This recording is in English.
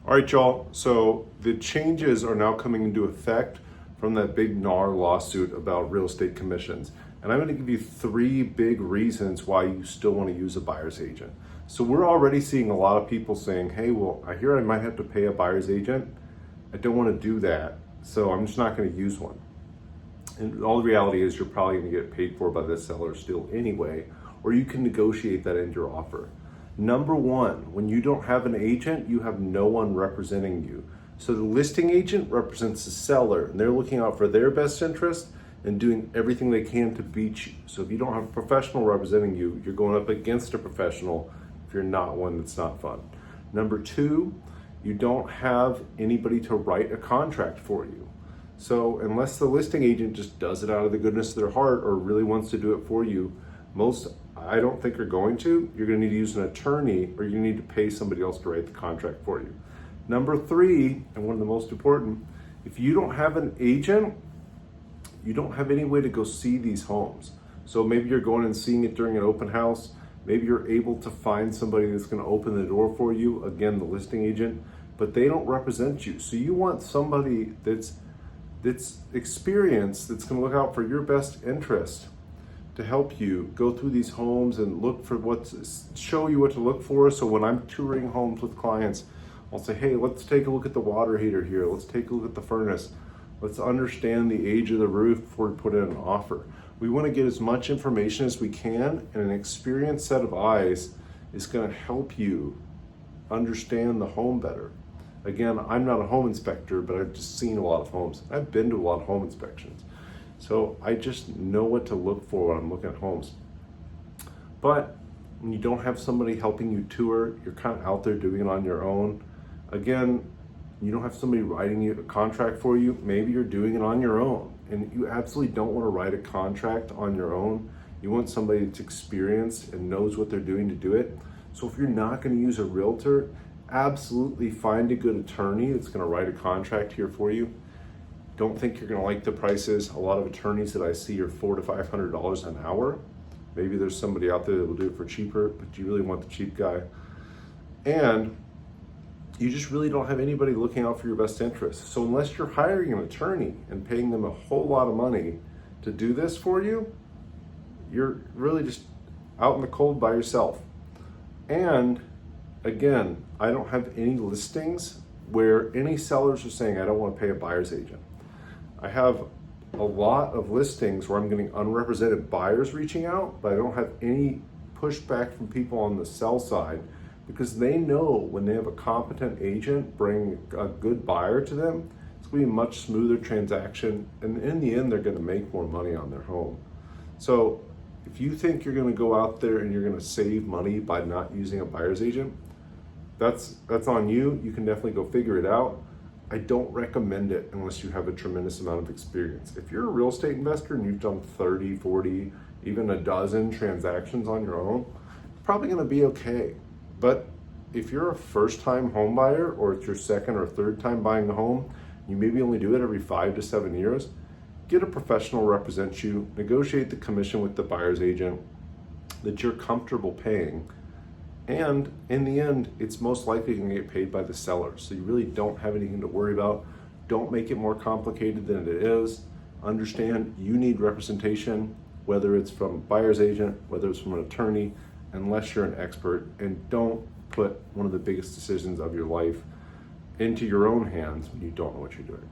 All right, y'all. So the changes are now coming into effect from that big NAR lawsuit about real estate commissions. And I'm going to give you three big reasons why you still want to use a buyer's agent. So we're already seeing a lot of people saying, hey, well, I hear I might have to pay a buyer's agent. I don't want to do that, so I'm just not going to use one. And all the reality is you're probably going to get paid for by the seller still anyway, or you can negotiate that into your offer. Number one, when you don't have an agent, you have no one representing you. So the listing agent represents the seller, and they're looking out for their best interest and doing everything they can to beat you. So if you don't have a professional representing you, you're going up against a professional if you're not one. That's not fun. Number two, you don't have anybody to write a contract for you. So unless the listing agent just does it out of the goodness of their heart or really wants to do it for you, most I don't think are going to. You're going to need to use an attorney, or you need to pay somebody else to write the contract for you. Number three, and one of the most important, if you don't have an agent, you don't have any way to go see these homes. So maybe you're going and seeing it during an open house. Maybe you're able to find somebody that's going to open the door for you, again, the listing agent, but they don't represent you. So you want somebody that's experienced, that's going to look out for your best interest, to help you go through these homes and look for show you what to look for. So when I'm touring homes with clients, I'll say, hey, let's take a look at the water heater here. Let's take a look at the furnace. Let's understand the age of the roof before we put in an offer. We want to get as much information as we can, and an experienced set of eyes is going to help you understand the home better. Again, I'm not a home inspector, but I've just seen a lot of homes. I've been to a lot of home inspections. So I just know what to look for when I'm looking at homes. But when you don't have somebody helping you tour, you're kind of out there doing it on your own. Again, you don't have somebody writing you a contract for you. Maybe you're doing it on your own, and you absolutely don't want to write a contract on your own. You want somebody that's experienced and knows what they're doing to do it. So if you're not going to use a realtor, absolutely find a good attorney that's going to write a contract here for you. Don't think you're going to like the prices. A lot of attorneys that I see are $400 to $500 an hour. Maybe there's somebody out there that will do it for cheaper, but you really want the cheap guy. And you just really don't have anybody looking out for your best interests. So unless you're hiring an attorney and paying them a whole lot of money to do this for you, you're really just out in the cold by yourself. And again, I don't have any listings where any sellers are saying, I don't want to pay a buyer's agent. I have a lot of listings where I'm getting unrepresented buyers reaching out, but I don't have any pushback from people on the sell side, because they know when they have a competent agent bring a good buyer to them, it's going to be a much smoother transaction, and in the end, they're going to make more money on their home. So if you think you're going to go out there and you're going to save money by not using a buyer's agent, that's on you. You can definitely go figure it out. I don't recommend it unless you have a tremendous amount of experience. If you're a real estate investor and you've done 30, 40, even a dozen transactions on your own, it's probably going to be okay. But if you're a first-time home buyer, or it's your second or third time buying a home, you maybe only do it every 5 to 7 years, get a professional represent you, negotiate the commission with the buyer's agent that you're comfortable paying. And in the end, it's most likely going to get paid by the seller. So you really don't have anything to worry about. Don't make it more complicated than it is. Understand you need representation, whether it's from a buyer's agent, whether it's from an attorney, unless you're an expert. And don't put one of the biggest decisions of your life into your own hands when you don't know what you're doing.